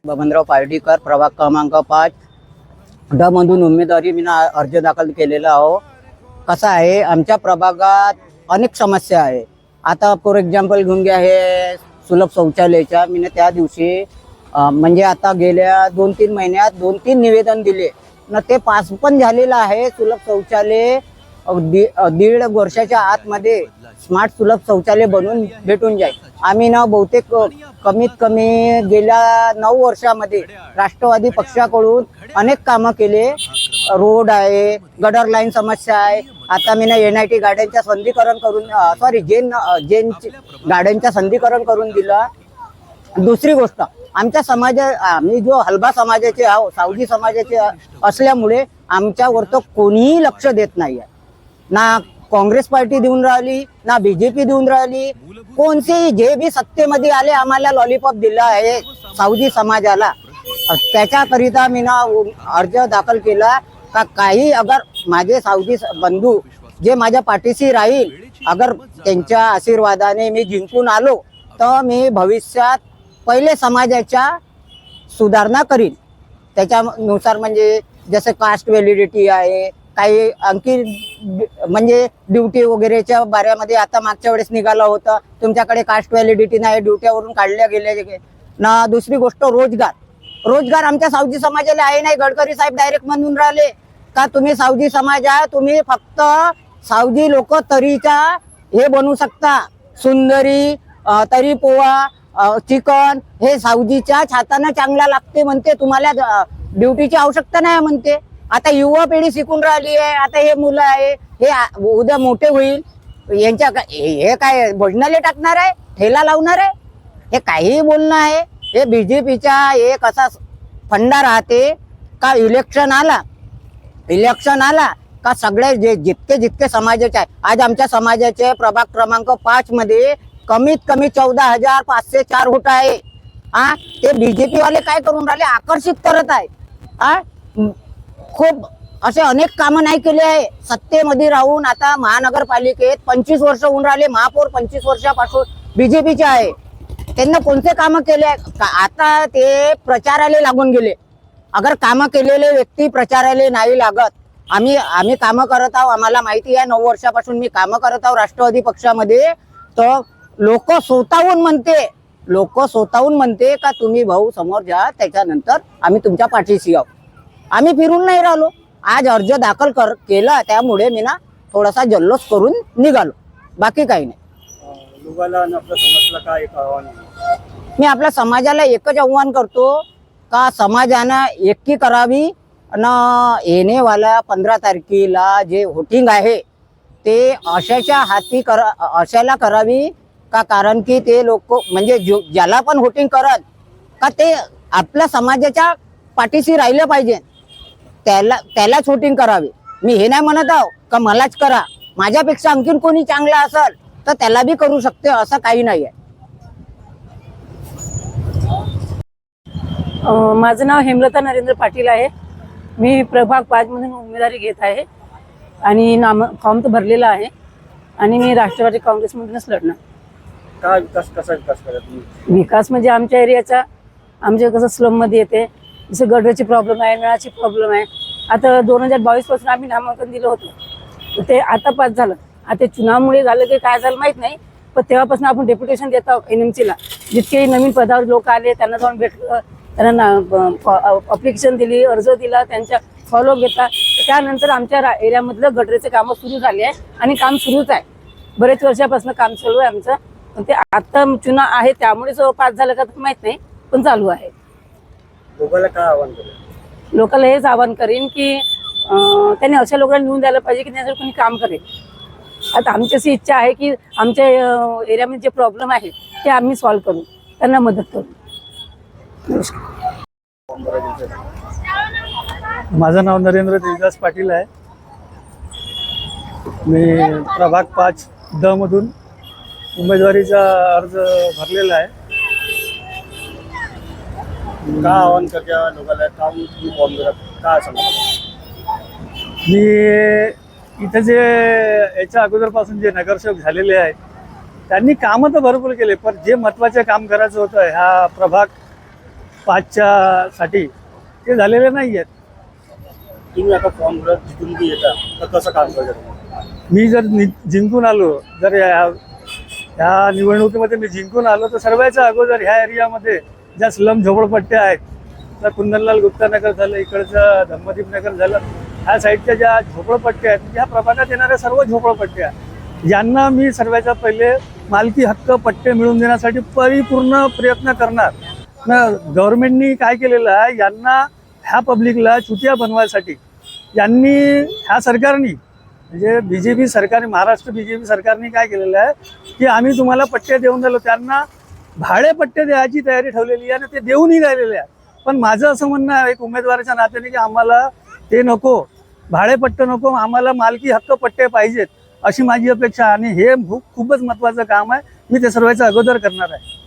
बबनराव पार्टीकर, प्रभाग क्रमांक 5 ड मधून उमेदवारी मी अर्ज दाखल केलेला आहो. कसं आहे, आमच्या प्रभागात अनेक समस्या आहे. आता फॉर एक्झाम्पल घेऊन घ्या हे सुलभ शौचालयाच्या. मी त्या दिवशी म्हणजे आता गेल्या 2-3 महिन्यात 2-3 निवेदन दिले न ते पास पण झालेलं आहे. सुलभ शौचालय 1.5 वर्षाच्या आतमध्ये स्मार्ट सुलभ शौचालय बनवून भेटून जाईल. आम्ही ना बहुतेक कमीत कमी गेल्या 9 वर्षामध्ये राष्ट्रवादी पक्षाकडून अनेक कामं केले. रोड आहे, गटर लाईन समस्या आहे. आता मी ना NIT गाड्यांच्या संधीकरण करून जेन गाड्यांच्या संधीकरण करून दिलं. दुसरी गोष्ट, आमच्या आम्ही जो हलबा समाजाचे आहो, सावजी समाजाचे असल्यामुळे आमच्यावर तर कोणीही लक्ष देत नाही आहे. ना काँग्रेस पार्टी देऊन राहिली, ना BJP देऊन राहिली. कोणतेही जे बी सत्तेमध्ये आले आम्हाला लॉलीपॉप दिला आहे सावजी समाजाला. त्याच्याकरिता मी ना अर्ज दाखल केला का काही अगर माझे सावजी बंधू जे माझ्या पाठीशी राहील, अगर त्यांच्या आशीर्वादाने मी जिंकून आलो तर मी भविष्यात पहिले समाजाच्या सुधारणा करीन. त्याच्यानुसार म्हणजे जसे कास्ट व्हॅलिडिटी आहे, काही आणखी म्हणजे ड्युटी वगैरेच्या बाऱ्यामध्ये आता मागच्या वेळेस निघालं होतं तुमच्याकडे कास्ट व्हॅलिडिटी नाही, ड्युट्यावरून काढल्या गेले ना. दुसरी गोष्ट रोजगार आमच्या सावजी समाजाला आहे नाही. गडकरी साहेब डायरेक्ट म्हणून राहिले का तुम्ही सावजी समाज आहे, तुम्ही फक्त सावजी लोक तरीचा हे बनवू शकता, सुंदरी तरी पोहा चिकन हे सावजीच्या छाताना चांगला लागते म्हणते, तुम्हाला ड्युटीची आवश्यकता नाही म्हणते. आता युवा पिढी शिकून राहिली आहे. आता हे मुलं आहे, हे उद्या मोठे होईल, यांच्या हे काय भोजनाले टाकणार आहे, ठेला लावणार आहे, हे काही बोलणं आहे. हे BJPचा एक असा फंडा राहते का इलेक्शन आला का सगळे जितके समाजाचे आहे. आज आमच्या समाजाचे प्रभाग क्रमांक 5 मध्ये कमीत कमी 14,504 वोट आहे. ते BJP वाले काय करून राहिले, आकर्षित करत आहे. खूप असे अनेक कामं नाही केले आहे सत्तेमध्ये राहून. आता महानगरपालिकेत 25 वर्ष होऊन राहिले, महापौर 25 वर्षापासून BJPचे आहे. त्यांना कोणते कामं केले? आता ते प्रचाराला लागून गेले. अगर कामं केलेले व्यक्ती प्रचाराला नाही लागत. आम्ही कामं करत आहोत, आम्हाला माहिती आहे. 9 वर्षापासून मी कामं करत आहोत राष्ट्रवादी पक्षामध्ये. तर लोक स्वतःहून म्हणते का तुम्ही भाऊ समोर जा, त्याच्यानंतर आम्ही तुमच्या पाठीशी आहोत. आम्ही फिरून नाही राहिलो. आज अर्ज दाखल केला त्यामुळे मी ना थोडासा जल्लोष करून निघालो, बाकी काही नाही. मी आपल्या समाजाला एकच आव्हान करतो का समाजानं एकी करावी न येणेवाला 15 तारखेला जे व्होटिंग आहे ते अशाला करावी का. कारण की ते लोक म्हणजे ज्याला पण व्होटिंग करत का ते आपल्या समाजाच्या पाठीशी राहिलं पाहिजे, त्यालाच व्होटिंग करावी. मी हे नाही म्हणत आहो का मलाच करा, माझ्यापेक्षा आणखीन कोणी चांगला असेल तर त्याला बी करू शकते, असं काही नाही आहे. माझं नाव हेमलता नरेंद्र पाटील आहे. मी प्रभाग 5 मधून उमेदवारी घेत आहे आणि फॉर्म तर भरलेला आहे आणि मी राष्ट्रवादी काँग्रेसमधूनच लढणार. काय कसा विकास करत? विकास म्हणजे आमच्या एरियाचा, आमच्या कसं स्लममध्ये येते, जसं गटरची प्रॉब्लेम आहे, नळाची प्रॉब्लेम आहे. आता 2022 पासून आम्ही नामांकन दिलं होतं, ते आता पास झालं. आता चुनावमुळे झालं की काय झालं माहीत नाही, पण तेव्हापासून आपण डेप्युटेशन देत आहोत NMCला. जितके नवीन पदावर लोक आले त्यांना जाऊन भेटलं, त्यांना अप्लिकेशन दिली, अर्ज दिला, त्यांच्या फॉलो घेतला. त्यानंतर आमच्या एरियामधलं गटरेचे कामं सुरू झाले आहे आणि काम सुरूच आहे. बरेच वर्षापासून काम चालू आहे आमचं. पण ते आता चुना आहे त्यामुळे पास झालं का माहीत नाही, पण चालू आहे. लोकांना काय आव्हान करेल? लोकांना हेच आवाहन करेन की त्यांनी अशा लोकांना निवडून द्यायला पाहिजे की त्याच्यावर कोणी काम करेल. आता आमची अशी इच्छा आहे की आमच्या एरियामध्ये जे प्रॉब्लेम आहे ते आम्ही सॉल्व्ह करू, त्यांना मदत करू. माझं नाव नरेंद्र देवदास पाटील आहे. मी प्रभाग 5 ड मधून उमेदवारीचा अर्ज भरलेला आहे. का आव्हान करत्या लोकांना काम तुम्ही फॉर्म भरा काय सांगता? मी इथे जे याच्या अगोदरपासून जे नगरसेवक झालेले आहेत त्यांनी कामं तर भरपूर केले, पण जे महत्त्वाचे काम करायचं होतं ह्या प्रभाग 5च्या साठी ते झालेले नाही आहेत. तुम्ही आता फॉर्म भरत जिथून बी येता तर कसं काम करता तुम्ही? मी जर जिंकून आलो, जर ह्या निवडणुकीमध्ये मी जिंकून आलो तर सर्वांच्या अगोदर ह्या एरियामध्ये ज्या स्लम झोपडपट्ट्या आहेत, तर कुंदनलाल गुप्ता नगर झालं, इकडचं धम्मदीप नगर झालं, ह्या साईडच्या ज्या झोपडपट्ट्या आहेत, ह्या प्रभागात येणाऱ्या सर्व झोपडपट्ट्या यांना मी सर्वांच्या पहिले मालकी हक्क पट्टे मिळवून देण्यासाठी परिपूर्ण प्रयत्न करणार. गव्हर्नमेंटनी काय केलेलं आहे, यांना ह्या पब्लिकला चुतिया बनवायसाठी यांनी ह्या सरकारनी म्हणजे BJP सरकारने, महाराष्ट्र BJP सरकारने काय केलेलं आहे की आम्ही तुम्हाला पट्टे देऊन दिलो, त्यांना भाडे पट्टे द्यायची तयारी ठेवलेली आहे आणि ते देऊनही राहिलेले आहे. पण माझं असं म्हणणं आहे एक उमेदवाराच्या नात्याने की आम्हाला ते नको, भाडे पट्टे नको, आम्हाला मालकी हक्क पट्टे पाहिजेत अशी माझी अपेक्षा आहे. आणि हे खूपच महत्त्वाचं काम आहे, मी ते सर्वांच्या अगोदर करणार आहे.